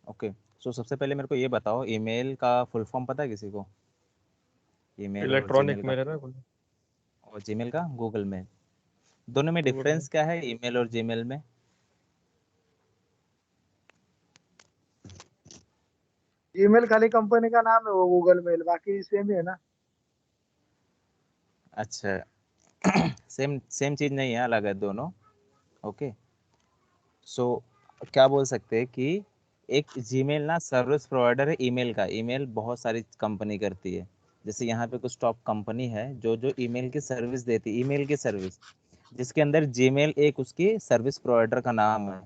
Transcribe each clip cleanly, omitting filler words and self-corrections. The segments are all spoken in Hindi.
ओके, सो सबसे पहले मेरे को ये बताओ, ईमेल का फुल फॉर्म पता है किसी को? ईमेल और इलेक्ट्रॉनिक जीमेल का? मेल है ना कोई। और जीमेल का गूगल मेल। दोनों में गूगल में। डिफरेंस क्या है ईमेल और जीमेल में? जीमेल खाली कंपनी का नाम है, वो गूगल मेल बाकी सेम ही है ना। अच्छा, सेम सेम चीज़ नहीं है, अलग है दोनों। ओके, सो क्या बोल सकते हैं कि एक जीमेल ना सर्विस प्रोवाइडर है ईमेल का। ईमेल बहुत सारी कंपनी करती है। जैसे यहाँ पे कुछ टॉप कंपनी है जो जो ईमेल की सर्विस देती है, ईमेल की सर्विस, जिसके अंदर जीमेल एक उसकी सर्विस प्रोवाइडर का नाम है।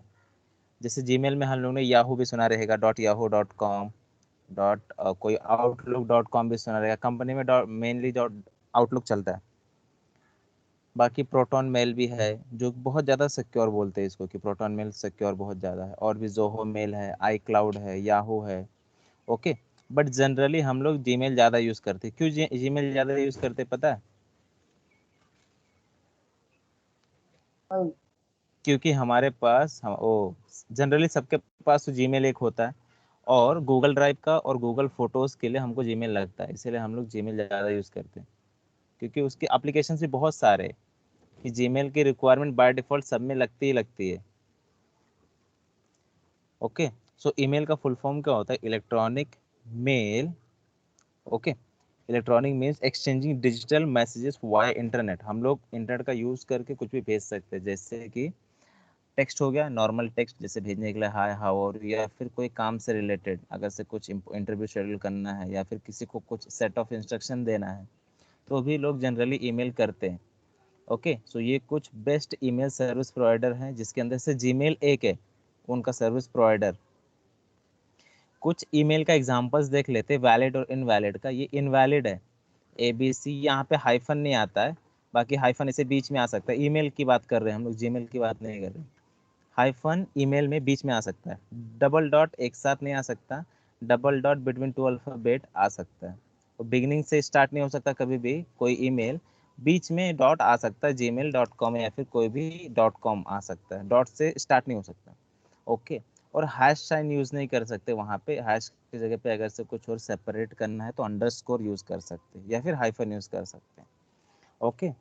जैसे जीमेल में हम लोग ने याहू भी सुना रहेगा, .yahoo.com, कोई outlook.com भी सुना रहेगा। कंपनी में मेनली डॉट आउटलुक चलता है। बाकी प्रोटॉन मेल भी है, जो बहुत ज़्यादा सिक्योर बोलते हैं इसको, कि प्रोटॉन मेल सिक्योर बहुत ज़्यादा है। और भी जोहो मेल है, आई क्लाउड है, याहू है। ओके, बट जनरली हम लोग जीमेल ज़्यादा यूज़ करते हैं। क्यों जीमेल ज़्यादा यूज़ करते हैं पता है? नहीं। क्योंकि हमारे पास हम ओ जनरली सबके पास तो जीमेल एक होता है, और गूगल ड्राइव का और गूगल फोटोज़ के लिए हमको जीमेल लगता है, इसीलिए हम लोग जीमेल ज़्यादा यूज़ करते हैं। क्योंकि उसके एप्लीकेशन भी बहुत सारे हैं, कि जीमेल की रिक्वायरमेंट बाय डिफ़ॉल्ट सब में लगती ही लगती है। ओके, सो ईमेल का फुल फॉर्म क्या होता है? Electronic mail. Okay, electronic means exchanging digital messages via internet. हम लोग इंटरनेट का यूज़ करके कुछ भी भेज सकते हैं, जैसे कि टेक्स्ट हो गया, नॉर्मल टेक्स्ट जैसे भेजने के लिए हाय हाउ, और या फिर कोई काम से रिलेटेड, अगर से कुछ इंटरव्यू शेड्यूल करना है या फिर किसी को कुछ सेट ऑफ इंस्ट्रक्शन देना है, तो भी लोग जनरली ईमेल करते हैं। ओके, सो ये कुछ बेस्ट ईमेल सर्विस प्रोवाइडर हैं, जिसके अंदर से जीमेल एक है उनका सर्विस प्रोवाइडर। कुछ ईमेल का एग्जांपल्स देख लेते हैं, वैलिड और इनवैलिड का। ये इनवैलिड है, ABC, यहाँ पे हाइफन नहीं आता है। बाकी हाइफन इसे बीच में आ सकता है। ईमेल की बात कर रहे हैं हम लोग, जीमेल की बात नहीं कर रहे। हाइफन ईमेल में बीच में आ सकता है, डबल डॉट एक साथ नहीं आ सकता, double dot between two alphabet आ सकता है। और बिगिनिंग से स्टार्ट नहीं हो सकता कभी भी कोई ईमेल, बीच में डॉट आ सकता है, gmail.com या फिर कोई भी .com आ सकता है, डॉट से स्टार्ट नहीं हो सकता। ओके, और हैश साइन यूज़ नहीं कर सकते वहाँ पे। हैश की जगह पे अगर से कुछ और सेपरेट करना है तो अंडरस्कोर यूज़ कर सकते हैं या फिर हाइफन यूज़ कर सकते हैं। ओके,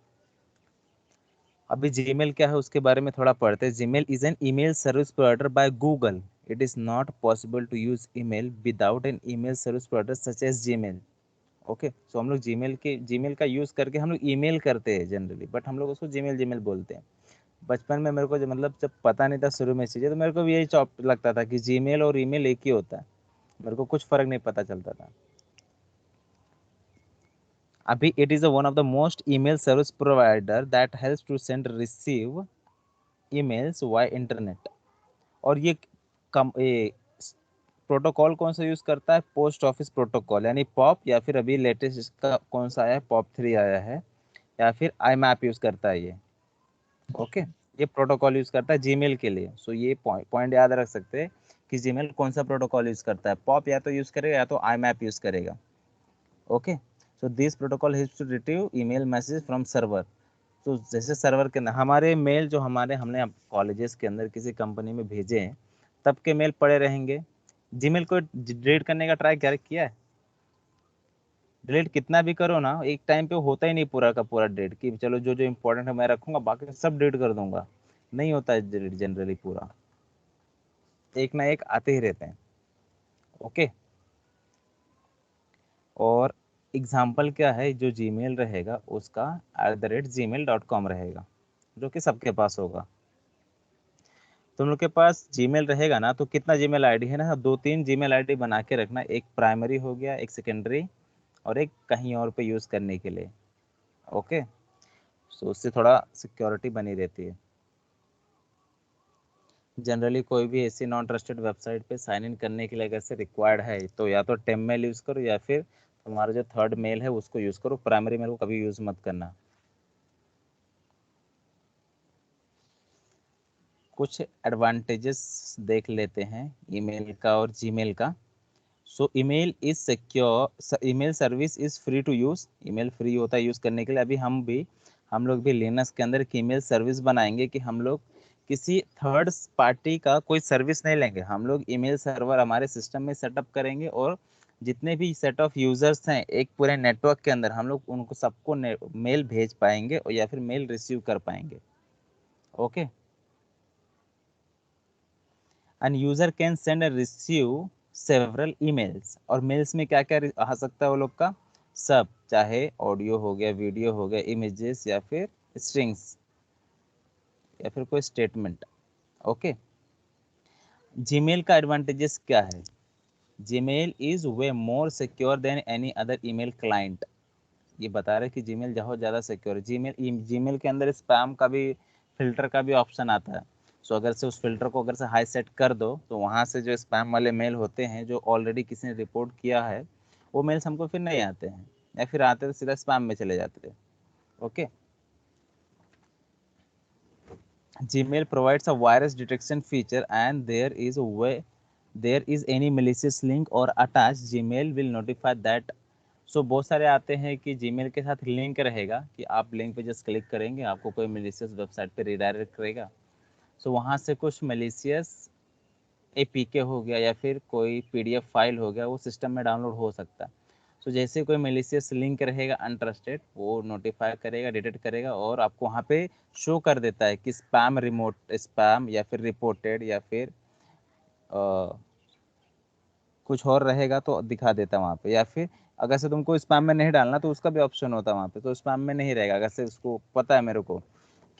अभी जीमेल क्या है उसके बारे में थोड़ा पढ़ते हैं। Gmail is an email service provider by Google. It is not possible to use email without an email service provider such as Gmail. Okay, so हम लोग जीमेल का यूज करके हम लोग ईमेल करते हैं जनरली, बट हम लोग उसको जीमेल जीमेल बोलते हैं। बचपन में मेरे को मतलब जब पता नहीं था शुरू में चीज़ें, तो मेरे को भी यही चौप लगता था कि जीमेल और ईमेल एक ही होता है। मेरे को कुछ फर्क नहीं पता चलता था। अभी it is one of the most email service provider that helps to send receive emails via internet. और ये कम प्रोटोकॉल कौन सा यूज करता है? पोस्ट ऑफिस प्रोटोकॉल, यानी पॉप, या फिर अभी लेटेस्ट इसका कौन सा आया है, POP3 आया है, या फिर IMAP यूज करता है ये। ओके, ये प्रोटोकॉल यूज करता है जीमेल के लिए। सो ये पॉइंट याद रख सकते हैं कि जीमेल कौन सा प्रोटोकॉल यूज करता है। पॉप या तो यूज करेगा या तो IMAP यूज करेगा। Okay, so this protocol helps to retrieve email message from server. तो जैसे सर्वर के अंदर हमारे मेल जो हमने कॉलेजेस के अंदर किसी कंपनी में भेजे हैं, तब के मेल पड़े रहेंगे। जीमेल को डिलीट करने का ट्राई किया है? डिलीट कितना भी करो ना, एक टाइम पे होता ही नहीं पूरा का पूरा डिलीट, कि चलो जो जो इंपॉर्टेंट है मैं रखूंगा, बाकी सब डिलीट कर दूंगा। नहीं होता है डिलीट जनरली पूरा, एक ना एक आते ही रहते हैं। ओके, और एग्जाम्पल क्या है, जो जीमेल रहेगा उसका @gmail.com रहेगा, जो कि सबके पास होगा। तुम लोग के पास जीमेल रहेगा ना, तो कितना जीमेल आईडी है ना, 2-3 जीमेल आईडी बना के रखना। एक प्राइमरी हो गया, एक सेकेंडरी, और एक कहीं और पे यूज़ करने के लिए। ओके, सो उससे थोड़ा सिक्योरिटी बनी रहती है। जनरली कोई भी ऐसी नॉन ट्रस्टेड वेबसाइट पे साइन इन करने के लिए अगर से रिक्वायर्ड है, तो या तो टेम मेल यूज़ करो, या फिर तुम्हारा जो थर्ड मेल है उसको यूज़ करो। प्राइमरी मेल को कभी यूज़ मत करना। कुछ एडवांटेजेस देख लेते हैं ईमेल का और जीमेल का। So email is secure, email service is free to use. Email free होता है यूज़ करने के लिए। अभी हम लोग भी लिनक्स के अंदर एक ईमेल सर्विस बनाएंगे, कि हम लोग किसी थर्ड पार्टी का कोई सर्विस नहीं लेंगे, हम लोग ईमेल सर्वर हमारे सिस्टम में सेटअप करेंगे और जितने भी सेट ऑफ यूजर्स हैं एक पूरे नेटवर्क के अंदर हम लोग उनको सबको मेल भेज पाएंगे और या फिर मेल रिसीव कर पाएंगे। Okay, and user can send and receive several emails, और मेल्स में क्या क्या आ सकता है वो लोग का, सब, चाहे ऑडियो हो गया, वीडियो हो गया, इमेजेस या फिर स्ट्रिंग्स या फिर कोई स्टेटमेंट। ओके, जीमेल का एडवांटेजेस क्या है? Gmail is way more secure than any other email client. ये बता रहे कि जीमेल बहुत ज़्यादा सिक्योर है। जीमेल के अंदर स्पैम का भी, फिल्टर का भी ऑप्शन आता है। सो अगर से उस फिल्टर को अगर से हाई सेट कर दो तो वहाँ से जो स्पैम वाले मेल होते हैं जो ऑलरेडी किसी ने रिपोर्ट किया है वो मेल्स हमको फिर नहीं आते हैं, या फिर आते तो सीधा स्पैम में चले जाते हैं। Okay, Gmail provides a virus detection feature and there is any malicious link or attached, Gmail will notify that। सो बहुत सारे आते हैं कि Gmail के साथ लिंक रहेगा कि आप लिंक पे जस्ट क्लिक करेंगे आपको कोई malicious वेबसाइट पे रिडायरेक्ट करेगा। सो वहाँ से कुछ malicious APK हो गया या फिर कोई PDF फाइल हो गया वो सिस्टम में डाउनलोड हो सकता है। सो जैसे कोई मेलिशियस लिंक रहेगा अनट्रस्टेड वो नोटिफाई करेगा, डिटेक्ट करेगा और आपको वहाँ पे शो कर देता है कि स्पैम या फिर रिपोर्टेड या फिर कुछ और रहेगा तो दिखा देता है वहाँ पे, या फिर अगर से तुमको स्पैम में नहीं डालना तो उसका भी ऑप्शन होता है वहाँ पे, तो स्पैम में नहीं रहेगा। अगर से उसको पता है मेरे को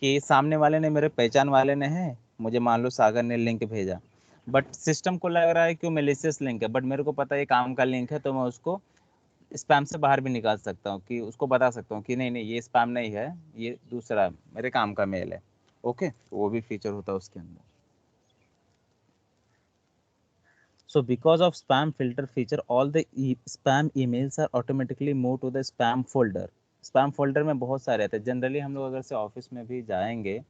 कि सामने वाले ने, मेरे पहचान वाले ने है, मुझे मान लो सागर ने लिंक भेजा, बट सिस्टम को लग रहा है कि वो मेलिशियस लिंक है, बट मेरे को पता है ये काम का लिंक है, तो मैं उसको स्पैम से बाहर भी निकाल सकता हूँ कि उसको बता सकता हूँ कि नहीं नहीं ये स्पैम नहीं है, ये दूसरा मेरे काम का मेल है। ओके, तो वो भी फीचर होता है उसके अंदर। So because of spam filter feature, all the spam emails are automatically moved to the spam folder। spam folder में बहुत सारे रहते हैं। जनरली हम लोग अगर से ऑफिस में भी जाएंगे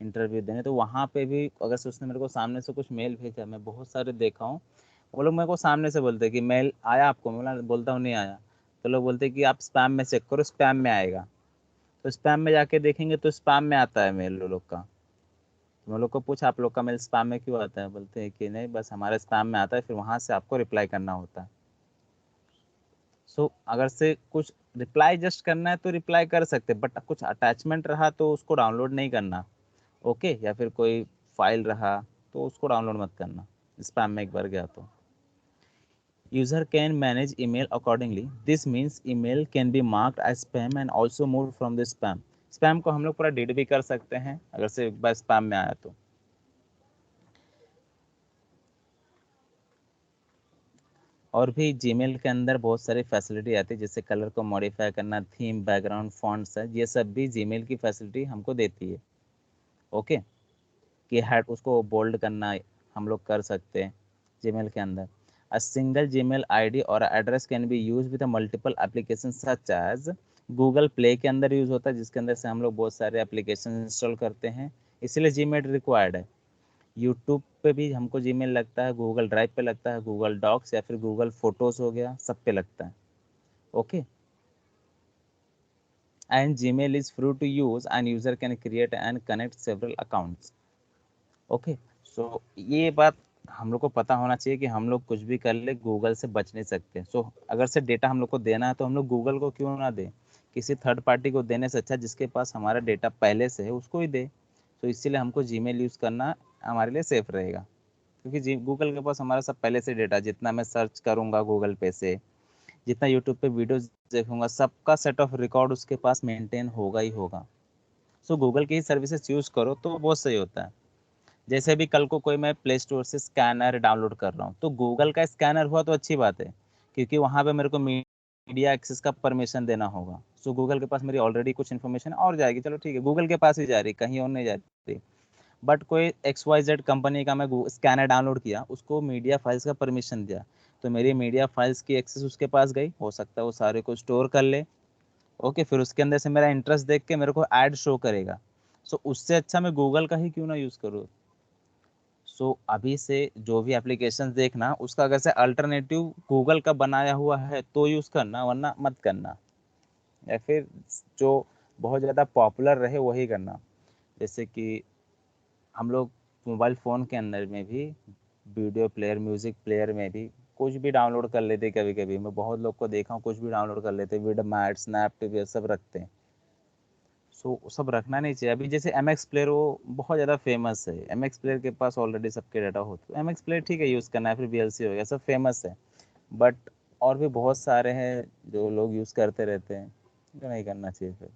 इंटरव्यू देने तो वहाँ पे भी अगर से उसने मेरे को सामने से कुछ मेल भेजा, मैं बहुत सारे देखा हूँ, वो लोग मेरे को सामने से बोलते हैं कि मेल आया आपको, मैं बोलता हूँ नहीं आया, तो लोग बोलते हैं कि आप स्पैम में चेक करो, स्पैम में आएगा। तो स्पैम में जाके देखेंगे तो स्पैम में आता है मेल वो लोग का। तो मैं लोग को पूछा आप लोग का मेल स्पैम में क्यों आता है, बोलते हैं कि नहीं बस हमारे स्पैम में आता है, फिर वहां से आपको रिप्लाई करना होता है। सो अगर से कुछ रिप्लाई जस्ट करना है तो रिप्लाई कर सकते, बट कुछ अटैचमेंट रहा तो उसको डाउनलोड नहीं करना। ओके, या फिर कोई फाइल रहा तो उसको डाउनलोड मत करना स्पैम में एक बार गया तो। User can manage email accordingly, this means email can be marked as spam and also move from the spam. Spam को हम लोग पूरा डिलीट भी कर सकते हैं अगर से एक बार स्पैम में आया तो। और भी जीमेल के अंदर बहुत सारी फैसिलिटी आती है, जैसे कलर को मॉडिफाई करना, थीम, बैकग्राउंड, फॉन्ट्स है, ये सब भी जीमेल की फैसिलिटी हमको देती है। ओके, कि हेड उसको बोल्ड करना हम लोग कर सकते हैं जीमेल के अंदर। अ सिंगल जीमेल आईडी और address can be use with multiple application such as, Google Play के अंदर यूज होता है जिसके अंदर से हम लोग बहुत सारे एप्लीकेशन इंस्टॉल करते हैं, इसलिए जीमेल रिक्वायर्ड है। यूट्यूब पे भी हमको जीमेल लगता है, गूगल ड्राइव पे लगता है, गूगल डॉक्स या फिर गूगल फोटोज हो गया, सब पे लगता है। Okay, and Gmail is free to use and user can create and connect several accounts. Okay, so ये बात हम लोग को पता होना चाहिए कि हम लोग कुछ भी कर ले गूगल से बच नहीं सकते। सो अगर से डेटा हम लोग को देना है तो हम लोग गूगल को क्यों ना दें, किसी थर्ड पार्टी को देने से अच्छा जिसके पास हमारा डेटा पहले से है उसको ही दे। तो इसीलिए हमको जीमेल यूज़ करना हमारे लिए सेफ रहेगा, क्योंकि जी गूगल के पास हमारा सब पहले से डेटा, जितना मैं सर्च करूंगा गूगल पे से, जितना यूट्यूब पे वीडियोस देखूंगा, सबका सेट ऑफ रिकॉर्ड उसके पास मेंटेन होगा ही होगा। सो गूगल की ही सर्विसेज यूज़ करो तो बहुत सही होता है। जैसे भी कल को कोई मैं प्ले स्टोर से स्कैनर डाउनलोड कर रहा हूँ तो गूगल का स्कैनर हुआ तो अच्छी बात है, क्योंकि वहाँ पे मेरे को मीडिया एक्सेस का परमिशन देना होगा। सो गूगल के पास मेरी ऑलरेडी कुछ इन्फॉर्मेशन और जाएगी, चलो ठीक है गूगल के पास ही जा रही, कहीं और नहीं जा रही। बट कोई XYZ कंपनी का मैं स्कैनर डाउनलोड किया, उसको मीडिया फाइल्स का परमिशन दिया, तो मेरी मीडिया फाइल्स की एक्सेस उसके पास गई, हो सकता है वो सारे को स्टोर कर ले। ओके, फिर उसके अंदर से मेरा इंटरेस्ट देख के मेरे को ऐड शो करेगा। सो उससे अच्छा मैं गूगल का ही क्यों ना यूज़ करूँ। सो अभी से जो भी एप्लीकेशन देखना उसका अगर से अल्टरनेटिव गूगल का बनाया हुआ है तो यूज़ करना, वरना मत करना, या फिर जो बहुत ज़्यादा पॉपुलर रहे वही करना। जैसे कि हम लोग मोबाइल फ़ोन के अंदर में भी वीडियो प्लेयर, म्यूज़िक प्लेयर में भी कुछ भी डाउनलोड कर लेते कभी कभी। मैं बहुत लोग को देखा हूँ कुछ भी डाउनलोड कर लेते, वीडियो मैट, स्नैप टीवी सब रखते हैं। सो सब रखना नहीं चाहिए। अभी जैसे एम एक्स प्लेयर वो बहुत ज़्यादा फेमस है, एम एक्स प्लेयर के पास ऑलरेडी सबके डाटा हो, तो एम एक्स प्लेयर ठीक है यूज़ करना है, फिर वी एल सी हो गया, सब फेमस है। बट और भी बहुत सारे हैं जो लोग यूज़ करते रहते हैं, तो नहीं करना चाहिए। फिर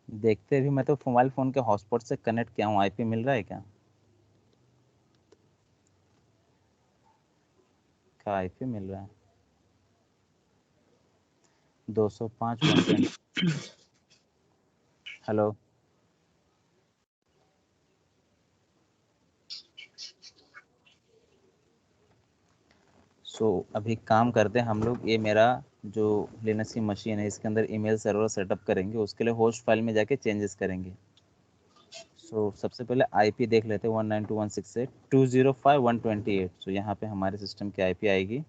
देखते भी, मैं तो मोबाइल फ़ोन के हॉटस्पॉट से कनेक्ट किया हूँ, आईपी मिल रहा है क्या? क्या आईपी मिल रहा है? 205.120। हेलो। सो अभी काम करते हैं हम लोग, ये मेरा जो लिनक्स की मशीन है इसके अंदर ईमेल सर्वर सेटअप करेंगे, उसके लिए होस्ट फाइल में जाके चेंजेस करेंगे। सो सबसे पहले आईपी देख लेते हैं, 192.168.205.128। सो यहाँ पे हमारे सिस्टम की आईपी आएगी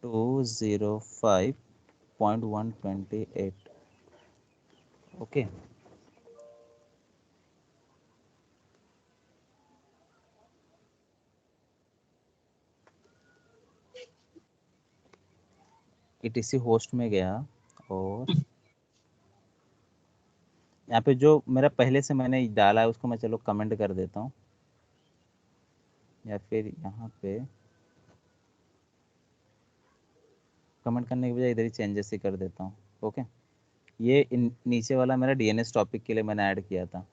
205.128। ओके। ईटीसी होस्ट में गया और यहाँ पे जो मेरा पहले से मैंने डाला है उसको मैं चलो कमेंट कर देता हूँ, या फिर यहाँ पे कमेंट करने की बजाय इधर ही चेंजेस ही कर देता हूँ। ओके। ये नीचे वाला मेरा डीएनएस टॉपिक के लिए मैंने ऐड किया था।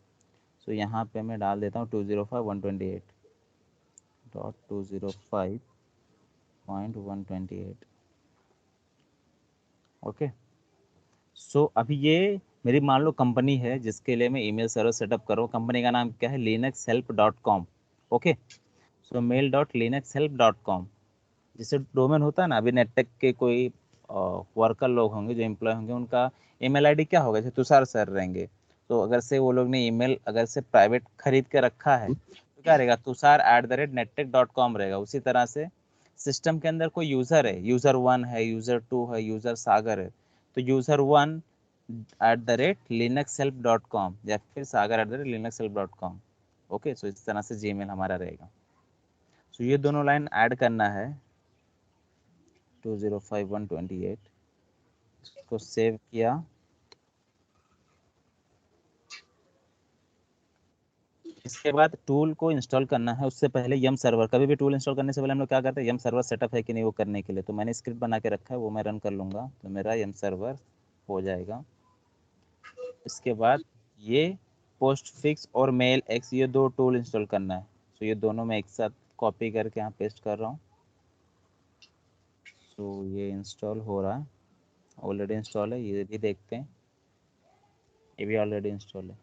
सो यहाँ पे मैं डाल देता हूँ 205.128.205.128। ओके। सो अभी ये मेरी मान लो कंपनी है जिसके लिए मैं ईमेल सर्वर सेटअप कर रहा हूँ। कंपनी का नाम क्या है? linuxhelp.com। ओके। सो mail.linuxhelp.com, जैसे डोमेन होता है ना, अभी नेटटेक के कोई वर्कर लोग होंगे जो एम्प्लॉय होंगे, उनका ईमेल आईडी क्या होगा? जैसे तुषार सर रहेंगे, तो अगर से वो लोग ने ईमेल अगर से प्राइवेट खरीद के रखा है तो क्या रहेगा? tushar@nettek.com रहेगा। उसी तरह से सिस्टम के अंदर कोई यूज़र है, यूज़र 1 है, यूज़र 2 है, यूज़र सागर है, तो यूज़र 1 @linuxhelp.com या फिर सागर @linuxhelp.com। ओके। सो इस तरह से जीमेल हमारा रहेगा। सो ये दोनों लाइन ऐड करना है 205.128। इसको सेव किया। इसके बाद टूल को इंस्टॉल करना है, उससे पहले यम सर्वर, कभी भी टूल इंस्टॉल करने से पहले हम लोग क्या करते हैं? यम सर्वर सेटअप है कि नहीं वो करने के लिए, तो मैंने स्क्रिप्ट बना के रखा है, वो मैं रन कर लूँगा तो मेरा यम सर्वर हो जाएगा। इसके बाद ये पोस्ट फिक्स और मेल एक्स, ये दो टूल इंस्टॉल करना है। तो ये दोनों मैं एक साथ कॉपी करके यहाँ पेस्ट कर रहा हूँ। तो ये इंस्टॉल हो रहा है, ऑलरेडी इंस्टॉल है, ये भी देखते हैं, ये भी ऑलरेडी इंस्टॉल है।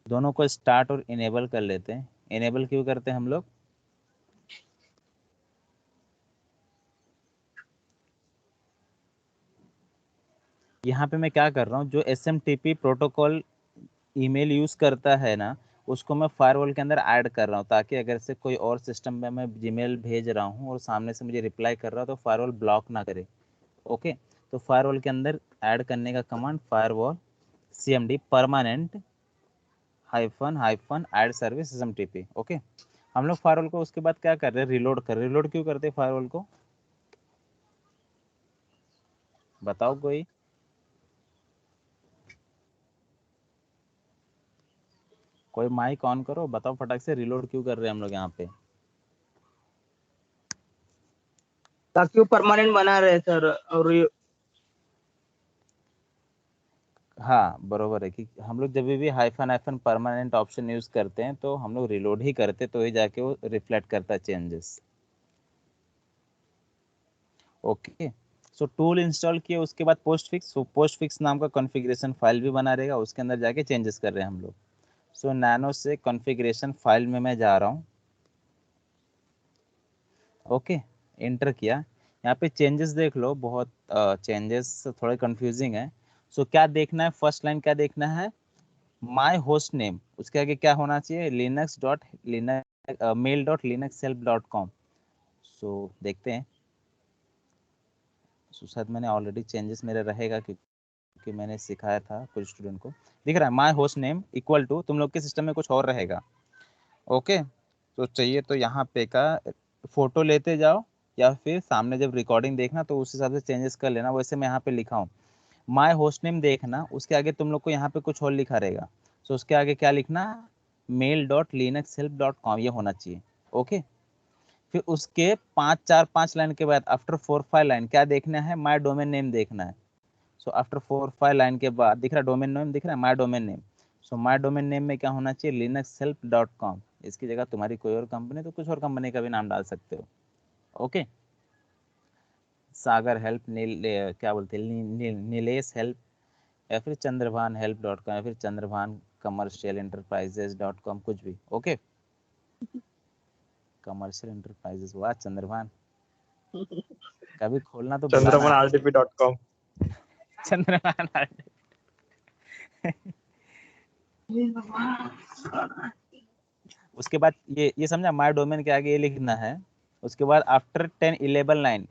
दोनों को स्टार्ट और इनेबल कर लेते हैं। इनेबल क्यों करते हैं हम लोग? यहाँ पे मैं क्या कर रहा हूँ, जो SMTP प्रोटोकॉल ईमेल यूज़ करता है ना, उसको मैं फायरवॉल के अंदर ऐड कर रहा हूँ, ताकि अगर से कोई और सिस्टम में मैं जीमेल भेज रहा हूँ और सामने से मुझे रिप्लाई कर रहा हूँ तो फायरवॉल ब्लॉक ना करे। ओके। तो फायरवॉल के अंदर ऐड करने का command firewall CMD permanent hyphen hyphen add service SMTP। Okay. हम लोग फायरवॉल को उसके बाद क्या कर रहे हैं? रिलोड कर रहे हैं। रिलोड क्यों करते हैं फायरवॉल को? बताओ कोई। कोई माइक ऑन करो, बताओ फटाक से, रिलोड क्यों कर रहे हैं हम लोग यहाँ पे? ताकि वो परमानेंट बना रहे सर। और हाँ बरोबर है कि हम लोग जब भी hyphen hyphen permanent option use करते हैं तो हम लोग रिलोड ही करते, तो ही जाके वो रिफ्लेक्ट करता है चेंजेस। ओके। सो टूल इंस्टॉल किए, उसके बाद post fix, so post fix नाम का कॉन्फ़िगरेशन फाइल भी बना रहेगा, उसके अंदर जाके चेंजेस कर रहे हैं हम लोग। सो नैनो से कॉन्फ़िगरेशन फाइल में मैं जा रहा हूँ। ओके। एंटर किया। यहाँ पे चेंजेस देख लो, बहुत चेंजेस थोड़े कंफ्यूजिंग है। सो क्या देखना है? फर्स्ट लाइन क्या देखना है? माई होस्ट नेम, उसके आगे क्या होना चाहिए? linux.mail.linuxhelp.com। सो देखते हैं। सो शायद मैंने ऑलरेडी चेंजेस मेरा रहेगा, क्योंकि कि मैंने सिखाया था कुछ स्टूडेंट को। दिख रहा है माई होस्ट नेम इक्वल टू, तुम लोग के सिस्टम में कुछ और रहेगा। ओके, तो चाहिए तो यहाँ पे का फोटो लेते जाओ या फिर सामने जब रिकॉर्डिंग देखना तो उस हिसाब से चेंजेस कर लेना। वैसे मैं यहाँ पे लिखा हूँ माई होस्ट नेम, देखना उसके आगे तुम लोग को यहाँ पे कुछ और लिखा रहेगा। सो उसके आगे क्या लिखना, mail.linuxhelp.com ये होना चाहिए। ओके, फिर उसके 5 लाइन के बाद आफ्टर 4-5 लाइन क्या देखना है, माई डोमेन नेम देखना है। सो आफ्टर 4-5 लाइन के बाद दिख रहा है डोमेन नेम, दिख रहा है माई डोमेन नेम। सो माई डोमेन नेम में क्या होना चाहिए, linuxhelp.com। इसकी जगह तुम्हारी कोई और कंपनी तो कुछ और कंपनी का भी नाम डाल सकते हो। ओके, सागर हेल्प, क्या बोलते हैं, नीलेश हेल्प, या फिर चंद्रभान हेल्प डॉट कॉम, या फिर Chandrabhan commercial enterprises dot com, कुछ भी। ओके, कमर्शियल एंटरप्राइजेज, वाह चंद्रभान, कभी खोलना तो बुलाना। chandramanrdp.com। चंद्रभान उसके बाद ये समझा, माय डोमेन के आगे ये लिखना है। उसके बाद आफ्टर 10-11 लाइन,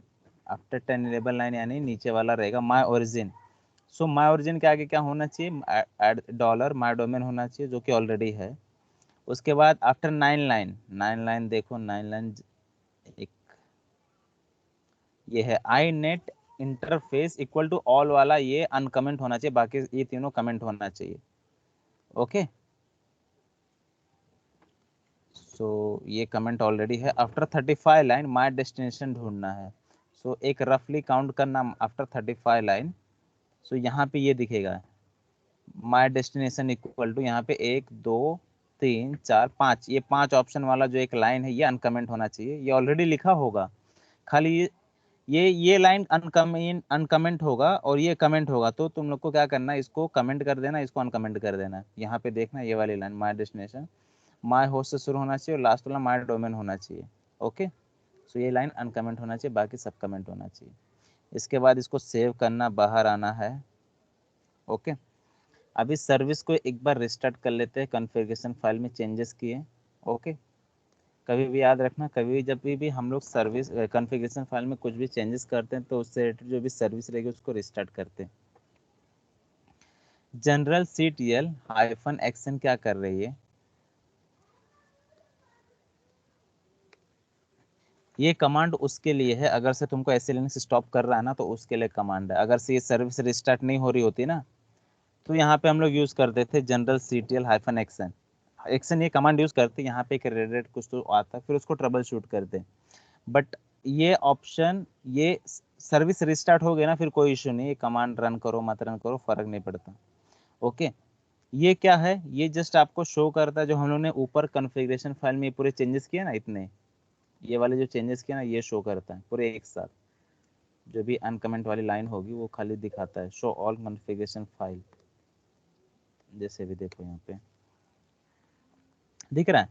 आफ्टर 10-11 लाइन यानी नीचे वाला रहेगा my origin. So my origin के आगे क्या होना चाहिए, एड डॉलर माय डोमेन होना चाहिए, जो कि ऑलरेडी है। उसके बाद आफ्टर 9 लाइन, 9 लाइन देखो, 9 लाइन एक ये है, inet interface equal to all वाला ये अनकमेंट होना चाहिए, बाकी ये तीनों कमेंट होना चाहिए। ओके, सो ये कमेंट ऑलरेडी है। आफ्टर 35 लाइन माय डेस्टिनेशन ढूंढना है। सो एक रफली काउंट करना आफ्टर 35 लाइन। सो यहाँ पे ये दिखेगा माय डेस्टिनेशन इक्वल टू, यहाँ पे 1 2 3 4 5, ये 5 ऑप्शन वाला जो एक लाइन है ये अनकमेंट होना चाहिए। ये ऑलरेडी लिखा होगा, खाली ये लाइन अनकमेंट होगा और ये कमेंट होगा। तो तुम लोग को क्या करना है, इसको कमेंट कर देना, इसको अनकमेंट कर देना। यहाँ पे देखना ये वाली line my destination my host से शुरू होना चाहिए और लास्ट वाला माय डोमेन होना चाहिए। ओके, सो ये लाइन अनकमेंट होना चाहिए, बाकी सब कमेंट होना चाहिए। इसके बाद इसको सेव करना, बाहर आना है। ओके, अभी सर्विस को एक बार रिस्टार्ट कर लेते हैं, कॉन्फ़िगरेशन फाइल में चेंजेस किए। ओके, कभी भी याद रखना, कभी भी जब भी हम लोग सर्विस कॉन्फ़िगरेशन फाइल में कुछ भी चेंजेस करते हैं तो उससे रिलेटेड जो भी सर्विस रहेगी उसको रिस्टार्ट करते हैं। जनरल CTL -XN क्या कर रही है, ये कमांड उसके लिए है, अगर से तुमको ऐसे लिनक्स स्टॉप कर रहा है ना तो उसके लिए कमांड है। अगर से ये सर्विस रिस्टार्ट नहीं हो रही होती ना तो यहाँ पे हम लोग यूज करते थे जनरल CTL -XN। एक्सन ये कमांड यूज करते, यहाँ पे एक रेडेड कुछ तो आता, फिर उसको ट्रबल शूट करते। बट ये ऑप्शन, ये सर्विस रिस्टार्ट हो गया ना फिर कोई इश्यू नहीं, ये कमांड रन करो मत रन करो फर्क नहीं पड़ता। ओके, ये क्या है, ये जस्ट आपको शो करता है जो हम लोग ने ऊपर कॉन्फ़िगरेशन फाइल में पूरे चेंजेस किए ना, इतने ये वाले जो चेंजेस किए ना ये शो करता है पूरे एक साथ। जो भी अनकमेंट वाली लाइन होगी वो खाली दिखाता है, शो ऑल कॉन्फ़िगरेशन फाइल। जैसे भी देखो यहाँ पे दिख रहा है,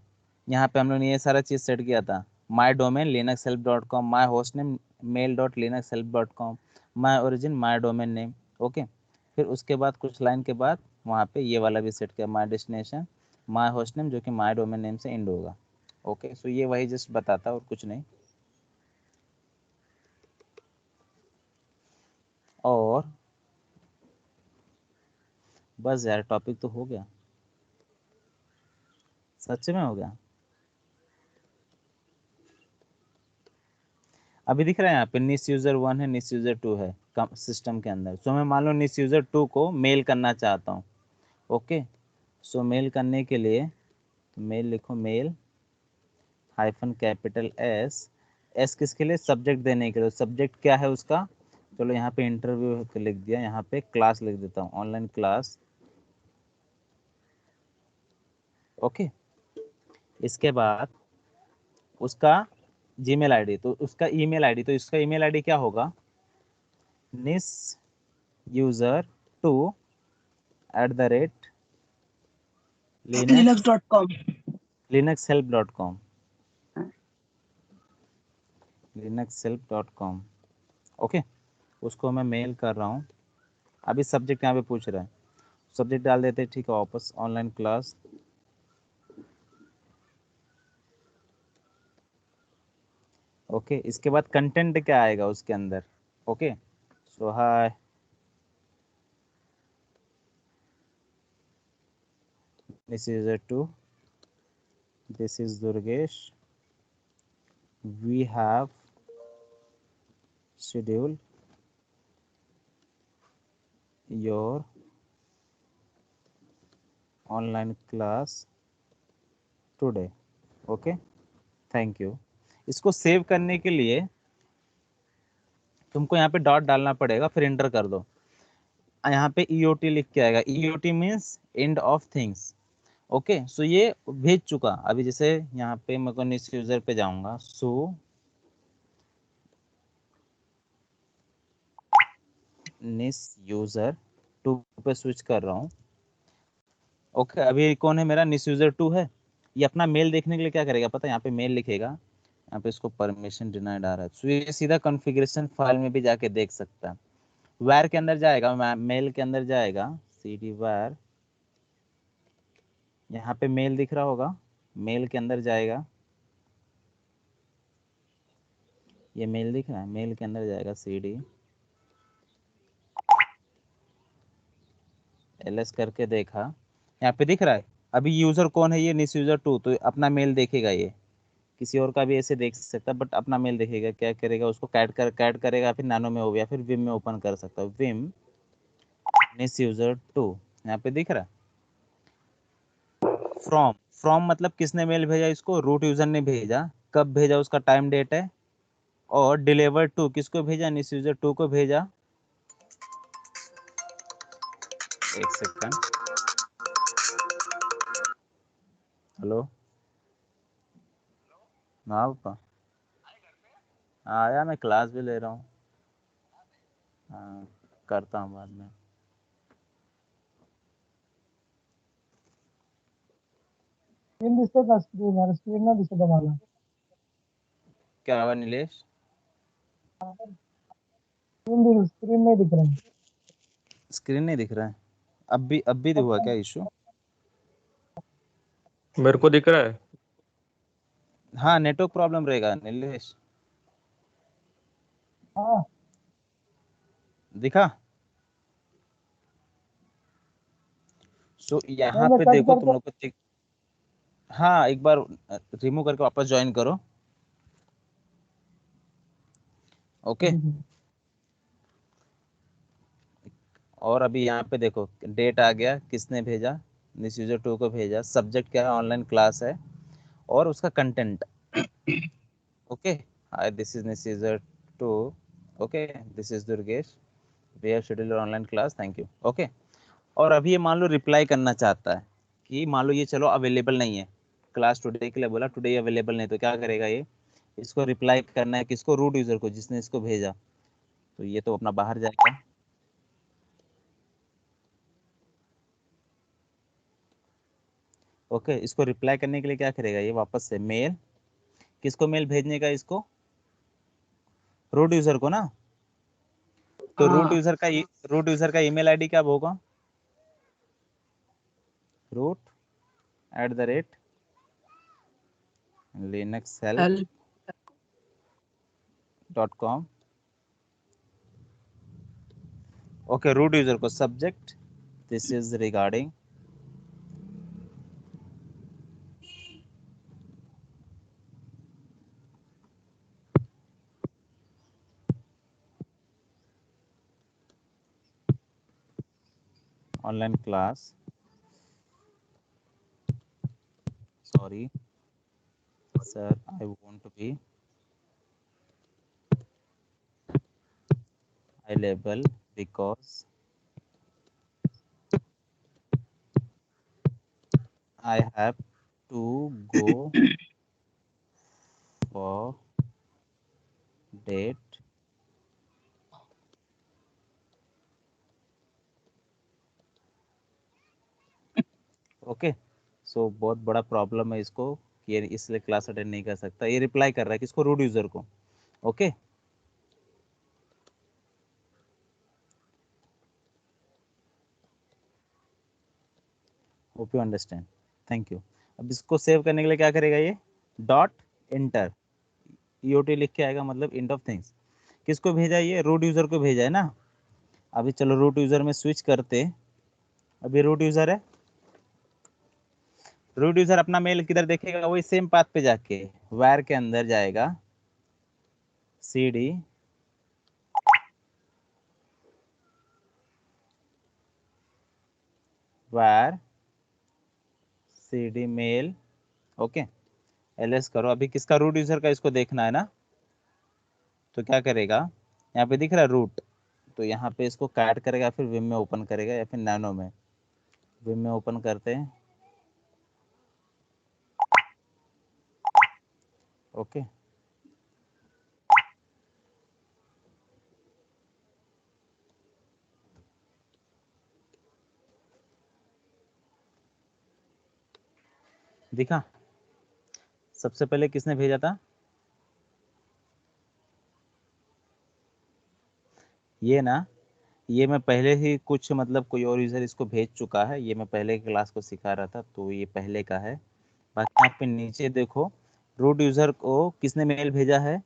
यहाँ पे हम लोग ने ये सारा चीज़ सेट किया था। माई डोमेन linuxhelp.com, माई होस्ट नेम mail.linuxhelp.com, माई ओरिजिन माई डोमेन नेम। ओके, फिर उसके बाद कुछ लाइन के बाद वहाँ पे ये वाला भी सेट किया, माई डेस्टिनेशन माई होस्ट नेम, जो कि माई डोमेन नेम से एंड होगा। ओके, सो ये वही जस्ट बताता और कुछ नहीं। और बस यार, टॉपिक तो हो गया, सच में हो गया। अभी दिख रहा है यहाँ पे निस यूजर 1 है, निस यूजर 2 है सिस्टम के अंदर। सो मैं मान लो निस यूजर 2 को मेल करना चाहता हूँ। ओके, सो मेल करने के लिए तो मेल लिखो, मेल -S। एस किसके लिए, सब्जेक्ट देने के लिए। सब्जेक्ट क्या है उसका, चलो यहाँ पे इंटरव्यू लिख दिया, यहाँ पे क्लास लिख देता हूँ, ऑनलाइन क्लास। ओके, इसके बाद उसका जीमेल आईडी, तो उसका ईमेल आईडी, तो इसका ईमेल आईडी क्या होगा, निस user 2 linux.com। linuxhelp.com, linuxhelp.com। Okay, उसको मैं मेल कर रहा हूँ। अभी सब्जेक्ट यहाँ पे पूछ रहा है, सब्जेक्ट डाल देते हैं, ठीक है, वापस ऑनलाइन क्लास। ओके, इसके बाद कंटेंट क्या आएगा उसके अंदर। Okay, so hi this is user 2, this is Durgesh. We have scheduled your online class today. Okay, thank you. इसको सेव करने के लिए तुमको यहाँ पे डॉट डालना पड़ेगा, फिर एंटर कर दो। यहाँ पे EOT लिख के आएगा, EOT means end of things. Okay, so ये भेज चुका। अभी जैसे यहाँ पे मैं निस यूजर पे जाऊंगा, सो निस यूजर 2 पे स्विच कर रहा हूँ। ओके, अभी कौन है मेरा, निस यूजर 2 है। ये अपना मेल देखने के लिए क्या करेगा पता है, यहाँ पे मेल लिखेगा, यहाँ पे इसको परमिशन डिनाइड आ रहा है, सो ये सीधा कॉन्फ़िगरेशन फाइल में भी जाके देख सकता है। वायर के अंदर जाएगा, मेल के अंदर जाएगा, cd var, यहाँ पे मेल दिख रहा होगा, मेल के अंदर जाएगा, ये मेल दिख रहा है, मेल के अंदर जाएगा, cd ls करके देखा, यहाँ पे दिख रहा है। अभी यूजर कौन है, ये निस यूजर 2, तो अपना मेल देखेगा। ये किसी और का भी ऐसे देख सकता है, बट अपना मेल देखेगा। क्या करेगा, उसको कैट करेगा, फिर नैनो में हो गया, फिर विम में ओपन कर सकता है। विम निस यूजर 2 यहाँ पे दिख रहा है। फ्रॉम मतलब किसने मेल भेजा इसको, रूट यूजर ने भेजा। कब भेजा, उसका टाइम डेट है। और डिलीवर टू किसको भेजा, निस यूजर 2 को भेजा। एक सेकंड, हेलो, हाँ पापा, आया, मैं क्लास भी ले रहा हूँ। हाँ, करता हूँ बाद में। स्क्रीन दिसते का, स्क्रीन यार, स्क्रीन ना दिसत आहे मला। क्या हुआ नीलेश? स्क्रीन नहीं दिख रहा है। स्क्रीन नहीं दिख रहा है? अब भी हुआ क्या इशू? मेरे को दिख रहा है। हाँ, नेटवर्क प्रॉब्लम रहेगा नीलेश। हाँ, दिखा? सो यहाँ नहीं पे कट देखो तुम करके। लोग को हाँ, एक बार रिमूव करके वापस ज्वाइन करो। ओके, और अभी यहाँ पे देखो डेट आ गया, किसने भेजा, निस यूजर 2 को भेजा। सब्जेक्ट क्या है, ऑनलाइन क्लास है, और उसका content, okay, hi this is निस user 2, okay, this is Durgesh, we have scheduled online class, thank you. Okay, और अभी ये मान लो रिप्लाई करना चाहता है कि मान लो ये चलो अवेलेबल नहीं है, क्लास टुडे के लिए बोला, टुडे अवेलेबल नहीं, तो क्या करेगा ये, इसको रिप्लाई करना है किसको, रूट यूजर को, जिसने इसको भेजा। तो ये तो अपना बाहर जाएगा। ओके, इसको रिप्लाई करने के लिए क्या करेगा ये, वापस से मेल, किसको मेल भेजने का, इसको रूट यूजर को ना। तो रूट यूजर का ईमेल आईडी क्या होगा, root @ linuxhelp.com। Okay, root user को subject, this is regarding online class, sorry sir, I want to be available because I have to go for date। Okay, so बहुत बड़ा प्रॉब्लम है इसको कि ये इसलिए क्लास अटेंड नहीं कर सकता। ये रिप्लाई कर रहा है किसको, रूट यूजर को। Okay, hope you understand, thank you. अब इसको सेव करने के लिए क्या करेगा ये, डॉट इंटर, EOT लिख के आएगा, मतलब एंड ऑफ थिंग्स। किसको भेजा ये, रूट यूजर को भेजा है ना। अभी चलो रूट यूजर में स्विच करते, अभी रूट यूजर है, रूट यूजर अपना मेल किधर देखेगा, वही सेम पाथ पे जाके वायर के अंदर जाएगा, cd wire cd mail, okay ls करो। अभी किसका रूट यूजर का इसको देखना है ना, तो क्या करेगा, यहाँ पे दिख रहा है रूट, तो यहाँ पे इसको काट करेगा, फिर विम में ओपन करेगा या फिर नैनो में। विम में ओपन करते हैं, ओके दिखा। सबसे पहले किसने भेजा था, ये ना, ये मैं पहले ही कुछ मतलब कोई और यूजर इसको भेज चुका है, ये मैं पहले क्लास को सिखा रहा था, तो ये पहले का है। बाकी यहाँ पे नीचे देखो, रूट यूजर को किसने मेल भेजा है,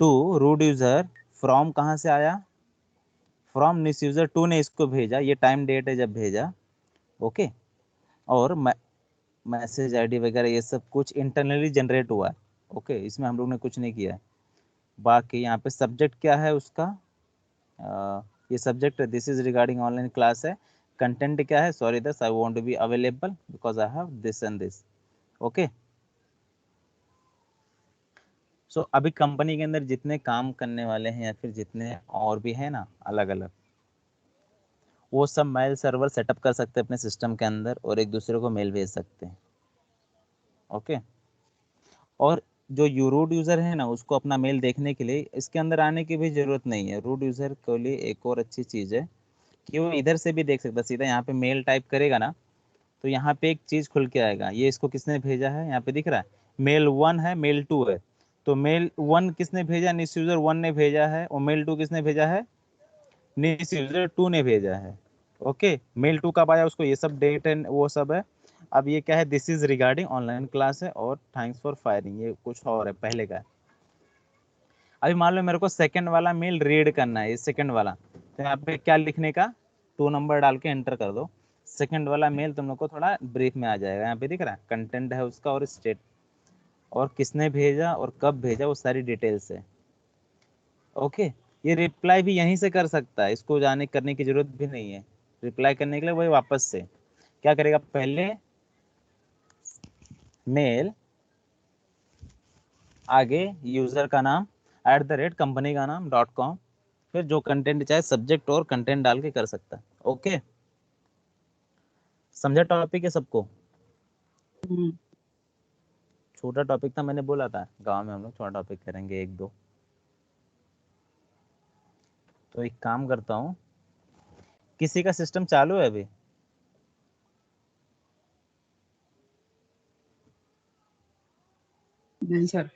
टू रूट यूजर फ्रॉम कहाँ से आया, फ्रॉम निस यूजर टू ने इसको भेजा, ये टाइम डेट है जब भेजा, ओके। और मैसेज आईडी वगैरह ये सब कुछ इंटरनली जनरेट हुआ है, ओके, इसमें हम लोग ने कुछ नहीं किया है। बाकी यहाँ पे सब्जेक्ट क्या है उसका, ये subject this is regarding online class है। कंटेंट क्या है, sorry thus I want to be available because I have this and this, okay. So अभी कंपनी के अंदर जितने काम करने वाले हैं या फिर जितने और भी हैं ना अलग अलग, वो सब मेल सर्वर सेटअप कर सकते हैं अपने सिस्टम के अंदर और एक दूसरे को मेल भेज सकते हैं, ओके। और जो रूट यूजर है ना, उसको अपना मेल देखने के लिए इसके अंदर आने की भी जरूरत नहीं है। रूट यूजर के लिए एक और अच्छी चीज है कि वो इधर से भी देख सकता है, सीधा यहाँ पे मेल टाइप करेगा ना, तो यहाँ पे एक चीज खुल के आएगा, ये इसको किसने भेजा है, यहाँ पे दिख रहा है मेल 1 है मेल 2 है। तो मेल 1 किसने भेजा, निस यूजर 1 ने भेजा है, और मेल 2 किसने भेजा है, निस यूजर 2 ने भेजा है, ओके। मेल 2 कब आया उसको, ये सब डेट एंड वो सब है। अब ये क्या है, this is regarding online class है और थैंक्स फॉर फायरिंग, ये कुछ और है पहले का है। अभी मान लो मेरे को सेकंड वाला मेल रीड करना है, ये सेकंड वाला, तो यहाँ पे क्या लिखने का, 2 नंबर डाल के एंटर कर दो। सेकंड वाला मेल तुम लोग को थोड़ा ब्रीफ में आ जाएगा, यहाँ पे दिख रहा है कंटेंट है उसका और स्टेट, और किसने भेजा और कब भेजा वो सारी डिटेल्स है, ओके। ये रिप्लाई भी यहीं से कर सकता है, इसको जाने करने की जरूरत भी नहीं है। रिप्लाई करने के लिए वही वापस से क्या करेगा, पहले मेल, आगे यूजर का नाम @कंपनी का नाम .com, फिर जो कंटेंट चाहे सब्जेक्ट और कंटेंट डाल के कर सकता है, ओके। समझा टॉपिक है सबको, छोटा टॉपिक था, मैंने बोला था गांव में हम लोग छोटा टॉपिक करेंगे एक दो। तो एक काम करता हूँ, किसी का सिस्टम चालू है अभी, नहीं सर।